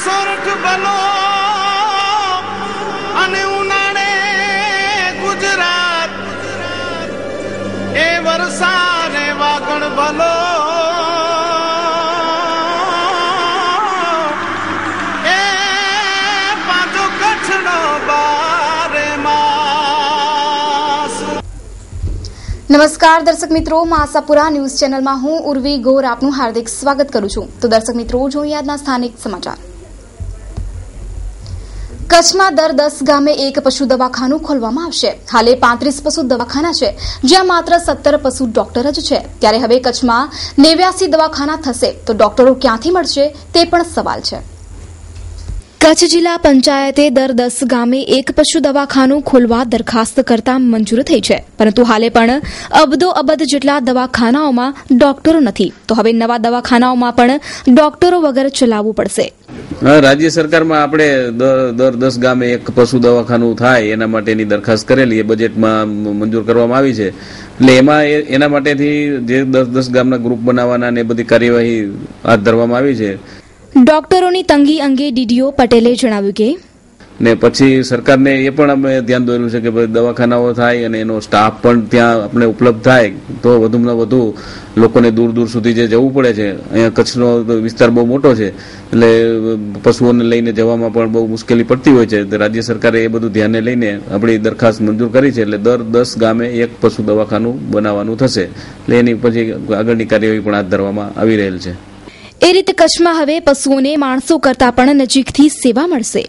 સોરઠ ભલો અને ઉનાળે ગુજરાત એ વરસાદે વાગણ ભલો એ પાછો કચ્છનો બારે માસ। નમસ્કાર દર્શક મિત્રો, આશાપુરા ન્યૂઝ ચેનલમાં હું ઉર્વી ગોર આપનું હાર્દિક સ્વાગત કરું છું। તો દર્શક મિત્રો, જોઈએ આજના સ્થાનિક સમાચાર। કચ્છમાં દર 10 ગામે એક પશુ દવાખાનું ખોલવામાં આવશે। હાલે 35 પશુ દવાખાના છે, જ્યાં માત્ર 17 પશુ ડોક્ટર જ છે। ત્યારે હવે કચ્છમાં 89 દવાખાના થશે, તો ડોક્ટરો ક્યાંથી મળશે તે પણ સવાલ છે। કચ્છ જિલ્લા પંચાયતે દર 10 ગામે એક પશુ દવાખાનું ખોલવા દરખાસ્ત કરતા મંજૂર થઈ છે, પરંતુ હાલે પણ અબધો અબધ જેટલા દવાખાનાઓમાં ડોક્ટરો નથી, તો હવે નવા દવાખાનાઓમાં પણ ડોક્ટરો વગર ચલાવવું પડશે। રાજ્ય સરકારમાં આપણે દર 10 ગામે એક પશુ દવાખાનું થાય એના માટેની દરખાસ્ત કરેલી, એ બજેટમાં મંજૂર કરવામાં આવી છે। એટલે એમાં એના માટેથી જે 10 ગામના ગ્રુપ બનાવવાના ને બધી કાર્યવાહી હાથ ધરવામાં આવી છે। ડોક્ટરોની તંગી અંગે ડીડીઓ પટેલે જણાવ્યું કે ને પછી સરકારને એ પણ અમે ધ્યાન દોર્યું છે કે દવાખાનાઓ થાય અને એનો સ્ટાફ પણ ત્યાં આપણે ઉપલબ્ધ થાય, તો વધુમાં વધુ લોકોને દૂર દૂર સુધી જે જવું પડે છે, અહીંયા કચ્છનો વિસ્તાર બહુ મોટો છે, એટલે પશુઓને લઈને જવામાં પણ બહુ મુશ્કેલી પડતી હોય છે। રાજ્ય સરકારે એ બધું ધ્યાને લઈને આપણી દરખાસ્ત મંજૂર કરી છે, એટલે દર 10 ગામે એક પશુ દવાખાનું બનાવવાનું થશે। એટલે એની પછી આગળની કાર્યવાહી પણ હાથ ધરવામાં આવી રહેલ છે। એ રીતે કચ્છમાં હવે પશુઓને માણસો કરતા પણ નજીકથી સેવા મળશે।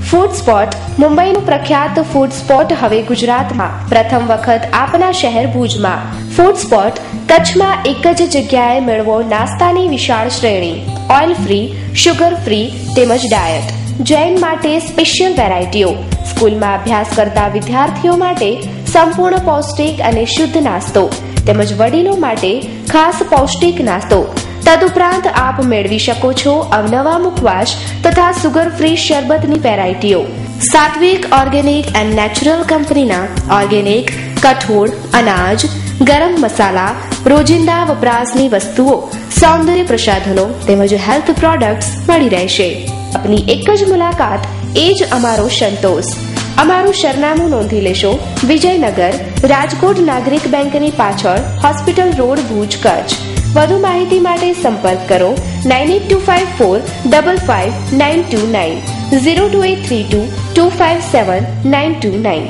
ફૂડ સ્પોટ મુંબઈનું પ્રખ્યાત ફૂડ સ્પોટ હવે ગુજરાતમાં પ્રથમ વખત આપના શહેર ભુજમાં। ફૂડ સ્પોટ કચ્છમાં એક જ જગ્યાએ મેળવો નાસ્તાની વિશાળ શ્રેણી, ઓઇલ ફ્રી, શુગર ફ્રી તેમજ ડાયટ, જૈન માટે સ્પેશિયલ વેરાયટીઓ, સ્કૂલમાં અભ્યાસ કરતા વિદ્યાર્થીઓ માટે સંપૂર્ણ પૌષ્ટિક અને શુદ્ધ નાસ્તો તેમજ વડીલો માટે ખાસ પૌષ્ટિક નાસ્તો। તદુપરાંત આપ મેળવી શકો છો અવનવા મુખવાસ તથા સુગર ફ્રી શરબતની વેરાયટીઓ। સાત્વિક ઓર્ગેનિક એન્ડ નેચરલ કંપનીના ઓર્ગેનિક કઠોળ, અનાજ, ગરમ મસાલા, રોજિંદા વપરાશની વસ્તુઓ, સૌંદર્ય પ્રસાધનો તેમજ હેલ્થ પ્રોડક્ટ્સ મળી રહેશે। આપની એક જ મુલાકાત એ જ અમારો સંતોષ। અમારું સરનામું નોંધી લેશો, વિજયનગર, રાજકોટ નાગરિક બેંકની પાછળ, હોસ્પિટલ રોડ, ભુજ, કચ્છ। વધુ માહિતી માટે સંપર્ક કરો 9825455929 02832257929।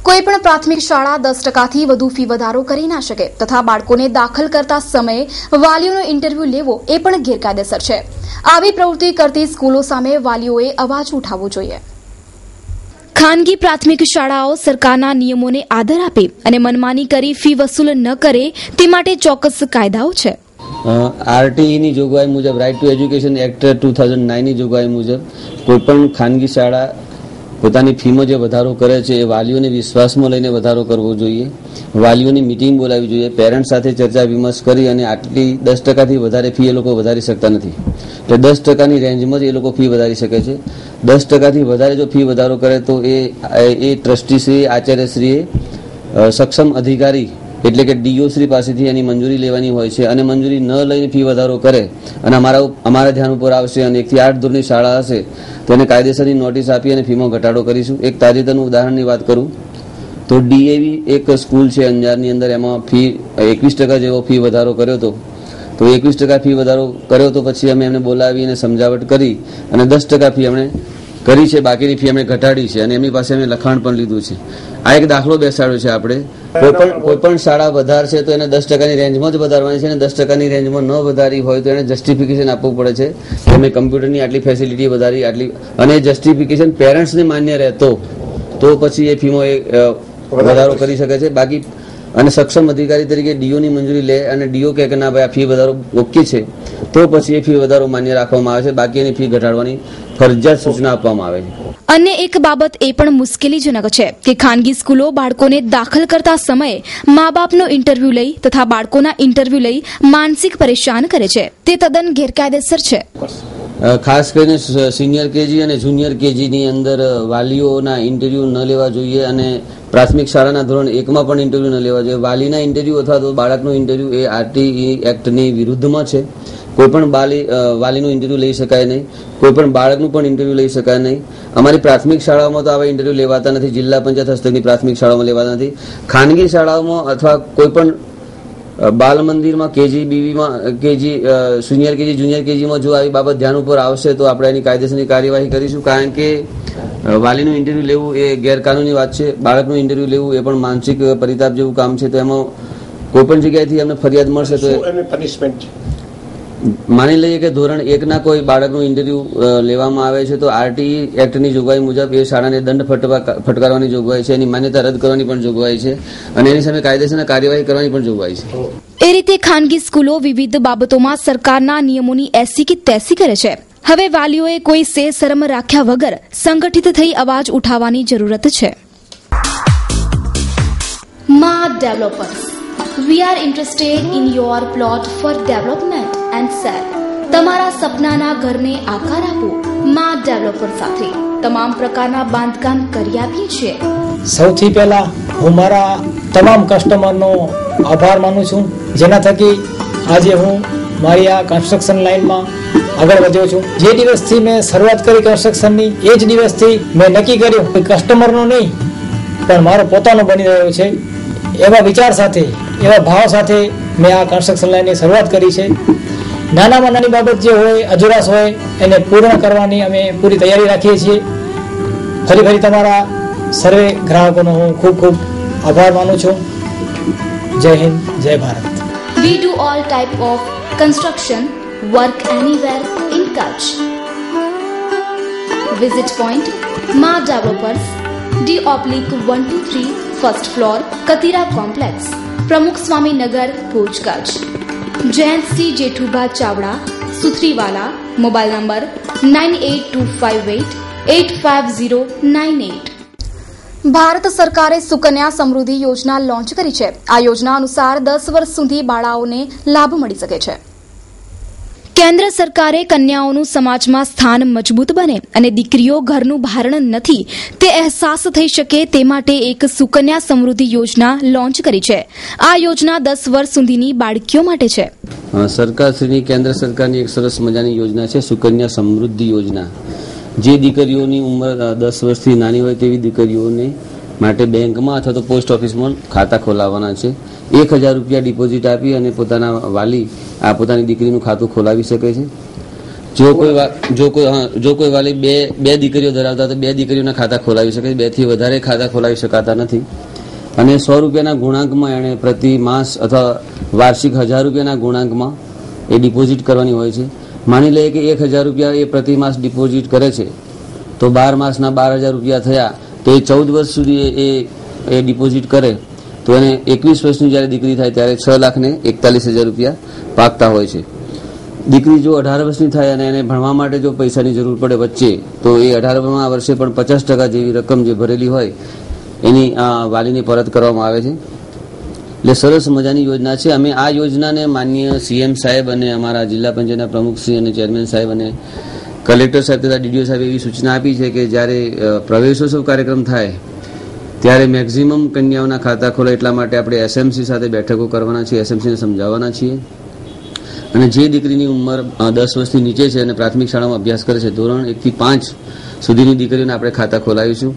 કોઈપણ પ્રાથમિક શાળા 10%થી વધુ ફી વધારો કરી ના શકે, તથા બાળકોને દાખલ કરતા સમયે વાલીઓનો ઇન્ટરવ્યુ લેવો એ પણ ગેરકાયદેસર છે। આવી પ્રવૃત્તિ કરતી સ્કૂલો સામે વાલીઓએ અવાજ ઉઠાવવો જોઈએ। ખાનગી પ્રાથમિક શાળાઓ સરકારના નિયમોને આદર આપે અને મનમાની કરી ફી વસૂલ ન કરે તે માટે ચોક્કસ કાયદાઓ છે। આરટીઈની જોગવાઈ મુજબ, રાઇટ ટુ એજ્યુકેશન એક્ટ 2009ની જોગવાઈ મુજબ કોઈપણ ખાનગી શાળા પોતાની ફીમાં જે વધારો કરે છે એ વાલીઓને વિશ્વાસમાં લઈને વધારો કરવો જોઈએ। વાલીઓની મિટિંગ બોલાવવી જોઈએ, પેરેન્ટ્સ સાથે ચર્ચા વિમર્શ કરી અને આટલી 10%થી વધારે ફી એ લોકો વધારી શકતા નથી, એટલે 10%ની રેન્જમાં જ એ લોકો ફી વધારી શકે છે। 10%થી વધારે જો ફી વધારો કરે તો એ ટ્રસ્ટીશ્રી, આચાર્યશ્રીએ સક્ષમ અધિકારી એટલે કે ડીઓ શ્રી પાસેથી એની મંજૂરી લેવાની હોય છે, અને મંજૂરી ન લઈને ફી વધારો કરે અને અમારા ધ્યાન ઉપર આવશે અને 1 થી 8 ધોરણની શાળા હશે તો એને કાયદેસરની નોટિસ આપી અને ફીમાં ઘટાડો કરીશું। એક તાજેતરનું ઉદાહરણની વાત કરું તો ડીએવી એક સ્કૂલ છે અંજારની અંદર, એમાં ફી 21% જેવો ફી વધારો કર્યો હતો। તો 21% ફી વધારો કર્યો તો પછી અમે એમને બોલાવી અને સમજાવટ કરી અને 10% ફી અમને કરી છે, બાકીની ફી અમે ઘટાડી છે અને એમની પાસે અમે લખાણ પણ લીધું છે। આ એક દાખલો બેસાડ્યો છે। આપણે કોઈ પણ શાળા વધારશે તો એને 10%ની રેન્જમાં જ વધારવાની છે, અને 10%ની રેન્જમાં ન વધારી હોય તો એને જસ્ટિફિકેશન આપવું પડે છે કે અમે કમ્પ્યુટરની આટલી ફેસિલિટી વધારી, આટલી, અને જસ્ટિફિકેશન પેરેન્ટ્સને માન્ય રહેતો તો પછી એ ફીમાં વધારો કરી શકે છે। બાકી અને સક્ષમ અધિકારી તરીકે ડીઓની મંજૂરી લે અને ડીઓ કહે કે ના ભાઈ આ ફી વધારો ઓકે છે તો પછી એ ફી વધારો માન્ય રાખવામાં આવે છે, બાકી એની ફી ઘટાડવાની ફરજિયાત સૂચના આપવામાં આવે છે। અન્ય એક બાબત એ પણ મુશ્કેલીજનક છે કે ખાનગી સ્કૂલો બાળકોને દાખલ કરતા સમયે મા બાપનો ઇન્ટરવ્યુ લઈ તથા બાળકોના ઇન્ટરવ્યુ લઈ માનસિક પરેશાન કરે છે, તે તદ્દન ગેરકાયદેસર છે। ખાસ કરીને સિનિયર કેજી અને જુનિયર કેજીની અંદર વાલીઓના ઇન્ટરવ્યુ ન લેવા જોઈએ અને પ્રાથમિક શાળાના ધોરણ 1માં પણ ઇન્ટરવ્યુ ન લેવા જોઈએ. વાલીના ઇન્ટરવ્યુ અથવા તો બાળકનું ઇન્ટરવ્યુ એ આરટીઈ એક્ટની વિરુદ્ધમાં છે. કોઈ પણ વાલીનું ઇન્ટરવ્યુ લઈ શકાય નહીં, કોઈ પણ બાળકનું પણ ઇન્ટરવ્યુ લઈ શકાય નહીં. અમારી પ્રાથમિક શાળાઓમાં તો આવા ઇન્ટરવ્યુ લેવાતા નથી, જિલ્લા પંચાયત હસ્તકની પ્રાથમિક શાળાઓમાં લેવાતા નથી. ખાનગી શાળાઓમાં અથવા કોઈ પણ બાલ મંદિરમાં કેજી બીવીમાં સિનિયર કેજી જુનિયર કેજીમાં જો આવી બાબત ધ્યાન ઉપર આવશે તો આપણે એની કાયદેસરની કાર્યવાહી કરીશું. કારણ કે વાલીનું ઇન્ટરવ્યુ લેવું એ ગેરકાનૂની વાત છે. બાળકનું ઇન્ટરવ્યુ લેવું એ પણ માનસિક પરિતાપ જેવું કામ છે. તો એમાં કોઈ પણ જગ્યાએથી અમને ફરિયાદ મળશે તો પનિશમેન્ટ છે. માની લઈએ કે ધોરણ 1ના કોઈ બાળકનું ઇન્ટરવ્યુ લેવામાં આવે છે તો આરટીઈ એક્ટની જોગવાઈ મુજબ એ શાળાને દંડ ફટકારવાની જોગવાઈ છે, એની માન્યતા રદ કરવાની પણ જોગવાઈ છે અને એની સામે કાયદેસરના કાર્યવાહી કરવાની પણ જોગવાઈ છે. એ રીતે ખાનગી સ્કૂલો વિવિધ બાબતોમાં સરકારના નિયમોની એસી કે તેસી કરે છે. હવે વાલીઓએ કોઈ શરમ રાખ્યા વગર સંગઠિત થઈ અવાજ ઉઠાવવાની જરૂરત છે. માં developers, we are interested in your plot four development and cell. તમારા સપનાના ઘરને આકાર આપો. માં ડેવલપર સાથે તમામ પ્રકારના બાંધકામ કરી આપીએ છીએ. સૌથી પહેલા હું મારા તમામ કસ્ટમરનો આભાર માનું છું, જેના થકી આજે હું મારી આ કન્સ્ટ્રક્શન લાઈનમાં આગળ વધ્યો છું. જે દિવસથી મેં શરૂઆત કરી કન્સ્ટ્રક્શનની એ જ દિવસથી મેં નક્કી કર્યું કે કસ્ટમરનો નહીં પણ મારો પોતાનો બની રહ્યો છે. એવા વિચાર સાથે, એવા ભાવ સાથે મેં આ કન્સ્ટ્રક્શન લાઈનની શરૂઆત કરી છે. નાનામાં નાની બાબત જે હોય, અધુરાશ હોય, એને પૂર્ણ કરવાની અમે પૂરી તૈયારી રાખીએ છીએ. ફરી તમારા સર્વે ગ્રાહકોનો હું ખૂબ ખૂબ આભાર માનું છું. જય હિન્દ, જય Bharat. We do all type of construction work anywhere in Kutch. Visit point Ma Developers, D/123 first floor, Katira Complex, Pramukh Swami Nagar, Bhuj, Kutch. Jayant C. Jethuba Chavda, Suthriwala, mobile number 9825885098. Bharat સરકારે સુકન્યા સમૃદ્ધિ યોજના launch કરી છે. આ યોજના અનુસાર 10 વર્ષ સુધી બાળાઓને લાભ મળી શકે છે. કેન્દ્ર સરકારે કન્યાઓનું સમાજમાં સ્થાન મજબૂત બને અને દીકરીઓ ઘરનું ભારણ નથી તે અહેસાસ થઈ શકે તે માટે એક સુકન્યા સમૃદ્ધિ યોજના લોન્ચ કરી છે. આ યોજના 10 વર્ષ સુધીની બાળકીઓ માટે છે. સરકારશ્રીની કેન્દ્ર સરકારની એક સરસ મજાની યોજના છે સુકન્યા સમૃદ્ધિ યોજના. જે દીકરીઓની ઉંમર 10 વર્ષથી નાની હોય તેવી દીકરીઓને માટે બેંકમાં અથવા તો પોસ્ટ ઓફિસમાં ખાતા ખોલાવવાના છે. 1000 રૂપિયા ડિપોઝિટ આપી અને પોતાના વાલી આ પોતાની દીકરીનું ખાતું ખોલાવી શકે છે. જો કોઈ વાલી બે દીકરીઓ ધરાવતા તો 2 દીકરીઓના ખાતા ખોલાવી શકે છે. 2 થી વધારે ખાતા ખોલાવી શકાતા નથી. અને 100 રૂપિયાના ગુણાંકમાં એણે પ્રતિ માસ અથવા વાર્ષિક 1000 રૂપિયાના ગુણાંકમાં એ ડિપોઝિટ કરવાની હોય છે. માની લઈએ કે 1000 રૂપિયા એ પ્રતિ માસ ડિપોઝિટ કરે છે તો 12 માસના 12000 રૂપિયા થયા તો એ 14 વર્ષ સુધી એ ડિપોઝિટ કરે તો એને 21 વર્ષની જ્યારે દીકરી થાય ત્યારે 6,41,000 રૂપિયા પાકતા હોય છે. દીકરી જો 18 વર્ષની થાય અને એને ભણવા માટે જો પૈસાની જરૂર પડે વચ્ચે તો એ 18મા વર્ષે પણ 50% જેવી રકમ જે ભરેલી હોય એની વાલીને પરત કરવામાં આવે છે. એટલે સરસ મજાની યોજના છે. અમે આ યોજનાને માનનીય સીએમ સાહેબ અને અમારા જિલ્લા પંચાયતના પ્રમુખશ્રી અને ચેરમેન સાહેબ અને કલેક્ટર સાહેબ તથા ડીડીઓ સાહેબ એવી સૂચના આપી છે કે જ્યારે પ્રવેશોત્સવ કાર્યક્રમ થાય ત્યારે મેક્ઝિમમ કન્યાઓના ખાતા ખોલે એટલા માટે આપણે એસએમસી સાથે બેઠકો કરવાના છીએ, એસએમસીને સમજાવવાના છીએ. અને જે દીકરીની ઉંમર 10 વર્ષથી નીચે છે અને પ્રાથમિક શાળામાં અભ્યાસ કરે છે ધોરણ 1 થી 5 સુધીની દીકરીઓને આપણે ખાતા ખોલાવીશું.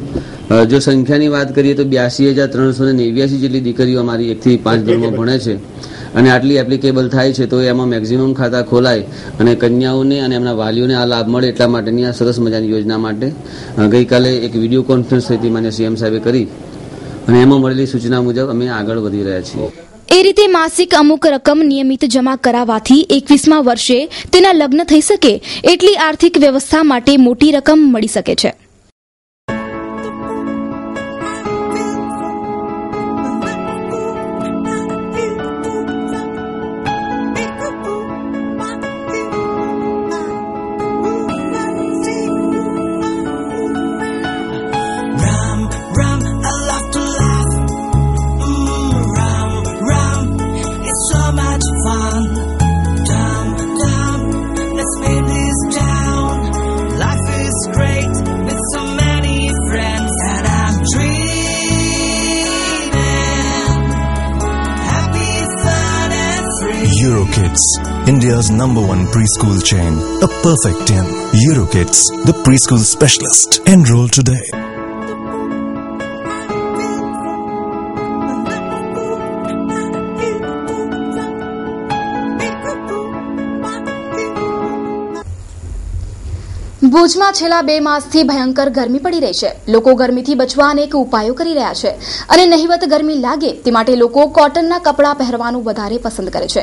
જો સંખ્યાની વાત કરીએ તો 82,389 જેટલી દીકરીઓ અમારી 1 થી 5 ધોરણમાં ભણે છે અને આટલી એપ્લિકેબલ થાય છે તો એમાં મેક્ઝિમમ ખાતા ખોલાય અને કન્યાઓને અને એમના વાલીઓને આ લાભ મળે એટલા માટેની આ સરસ મજાની યોજના માટે ગઈકાલે એક વિડીયો કોન્ફરન્સ થઈ હતી માન્ય સીએમ સાહેબે કરી અને એમાં મળેલી સૂચના મુજબ અમે આગળ વધી રહ્યા છીએ. એ રીતે માસિક અમુક રકમ નિયમિત જમા કરાવવાથી 21મા વર્ષે તેના લગ્ન થઈ શકે એટલી આર્થિક વ્યવસ્થા માટે મોટી રકમ મળી શકે છે. Life is great. Eurokids, India's #1 preschool chain. A perfect team. Eurokids, the preschool specialist. Enroll today. ભુજમાં છેલ્લા 2 માસથી ભયંકર ગરમી પડી રહી છે. લોકો ગરમીથી બચવા અનેક ઉપાયો કરી રહ્યા છે અને નહિવત ગરમી લાગે તે માટે લોકો કોટનના કપડાં પહેરવાનું વધારે પસંદ કરે છે.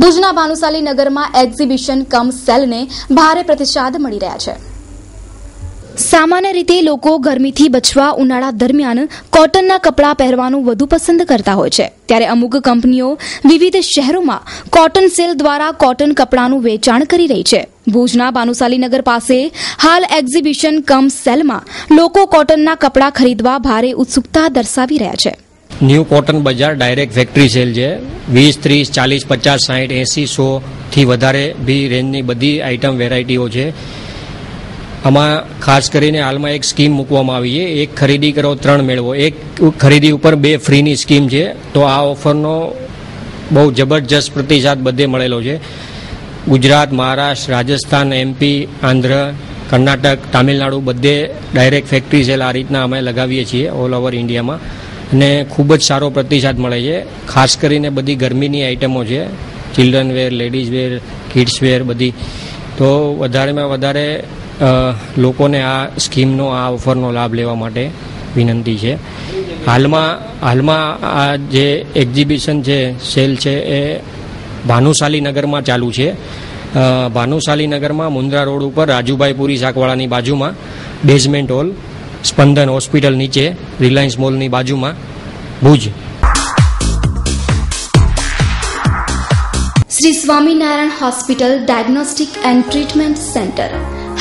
ભુજના ભાનુશાલી નગરમાં એક્ઝિબિશન કમ સેલને ભારે પ્રતિસાદ મળી રહ્યા છે. સામાન્ય રીતે લોકો ગરમીથી બચવા ઉનાળા દરમિયાન કોટનના કપડાં પહેરવાનું વધુ પસંદ કરતા હોય છે. ત્યારે અમુક કંપનીઓ વિવિધ શહેરોમાં કોટન સેલ દ્વારા કોટન કપડાનું વેચાણ કરી રહી છે. ભુજના ભાનુશાલી નગર પાસે હાલ એક્ઝિબિશન કમ સેલમાં લોકો કોટનના કપડાં ખરીદવા ભારે ઉત્સુકતા દર્શાવી રહ્યા છે. ન્યૂ કોટન બજાર ડાયરેક્ટ ફેક્ટરી સેલ છે. 20, 30, 40, 50, 60, 80, 100 થી વધારે બી રેન્જની બધી આઇટમ વેરાયટીઓ છે. આમાં ખાસ કરીને હાલમાં એક સ્કીમ મૂકવામાં આવી છે. એક ખરીદી કરો 3 મેળવો. એક ખરીદી ઉપર 2 ફ્રીની સ્કીમ છે. તો આ ઓફરનો બહુ જબરજસ્ત પ્રતિસાદ બધે મળેલો છે. ગુજરાત, મહારાષ્ટ્ર, રાજસ્થાન, MP, આંધ્ર, કર્ણાટક, તામિલનાડુ બધે ડાયરેક્ટ ફેક્ટરી સેલ આ રીતના અમે લગાવીએ છીએ ઓલ ઓવર ઇન્ડિયામાં અને ખૂબ જ સારો પ્રતિસાદ મળે છે. ખાસ કરીને બધી ગરમીની આઇટમો છે, children were, ladies wear, kids wear બધી. તો વધારેમાં વધારે લોકોને આ સ્કીમનો, આ ઓફરનો લાભ લેવા માટે વિનંતી છે. હાલમાં આ જે એક્ઝિબિશન છે, સેલ છે એ ભાનુશાલી નગરમાં ચાલુ છે. ભાનુશાલી નગરમાં મુન્દ્રા રોડ ઉપર રાજુભાઈ પુરી શાકવાળાની બાજુમાં બેઝમેન્ટ હોલ, સ્પંદન હોસ્પિટલ નીચે, રિલાયન્સ મોલની બાજુમાં, Bhuj. Shri Swaminarayan hospital diagnostic and treatment centre,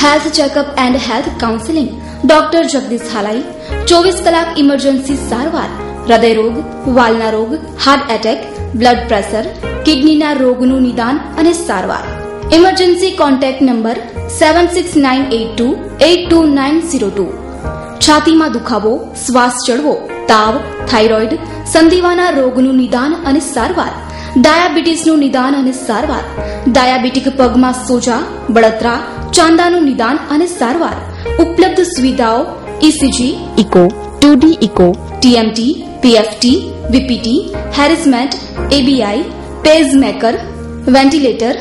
health checkup and health counselling, doctor Jagdish Halai, 24 કલાક ઇમરજન્સી સારવાર, હૃદયરોગ, વાલના રોગ, હાર્ટ એટેક, બ્લડ પ્રેશર, કિડનીના રોગનું નિદાન અને સારવાર. Emergency contact number 7698282902. છાતીમાં દુખાવો, શ્વાસ ચડવો, તાવ, થાઇરોઇડ, સંધિવાના રોગનું નિદાન અને સારવાર, ડાયાબિટીસનું નિદાન અને સારવાર, ડાયાબિટીક પગમાં સોજા, બળતરા, ચાંદાનું નિદાન અને સારવાર. ઉપલબ્ધ સુવિધાઓ ECG, echo, 2D echo, TMT, PFT, VPT, harassment, ABI, pacemaker, ventilator,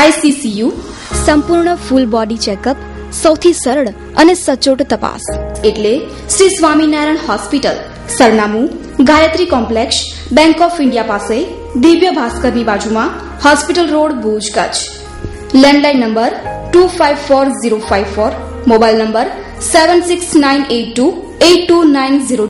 ICCU, સંપૂર્ણ ફૂલ બોડી ચેકઅપ, સૌથી સરળ અને સચોટ તપાસ. એટલે શ્રી સ્વામિનારાયણ હોસ્પિટલ, સરનામું Gayatri complex, bank of India પાસે, દિવ્ય ભાસ્કરની બાજુમાં, hospital road, Bhuj, Kutch. Landline number 254054, mobile number 769828290.